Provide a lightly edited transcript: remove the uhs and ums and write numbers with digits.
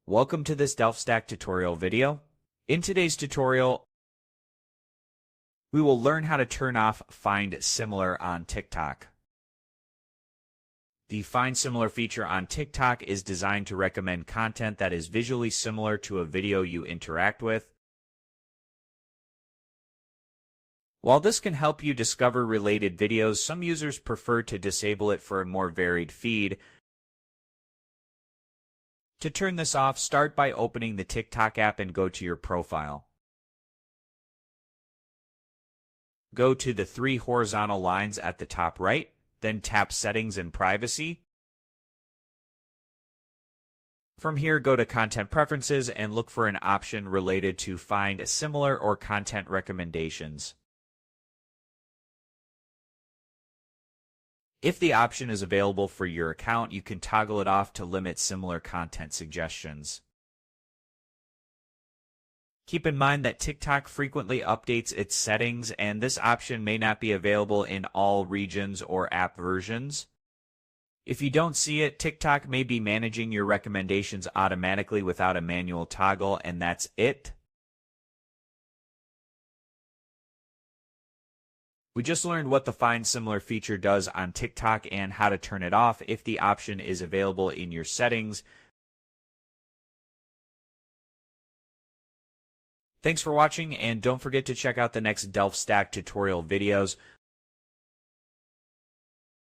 Welcome to this DelfStack tutorial video. In today's tutorial, we will learn how to turn off Find Similar on TikTok. The Find Similar feature on TikTok is designed to recommend content that is visually similar to a video you interact with. While this can help you discover related videos, some users prefer to disable it for a more varied feed. To turn this off, start by opening the TikTok app and go to your profile. Go to the three horizontal lines at the top right, then tap Settings and Privacy. From here, go to Content Preferences and look for an option related to Find Similar or Content Recommendations. If the option is available for your account, you can toggle it off to limit similar content suggestions. Keep in mind that TikTok frequently updates its settings, and this option may not be available in all regions or app versions. If you don't see it, TikTok may be managing your recommendations automatically without a manual toggle, and that's it. We just learned what the Find Similar feature does on TikTok and how to turn it off if the option is available in your settings. Thanks for watching, and don't forget to check out the next DelfStack tutorial videos.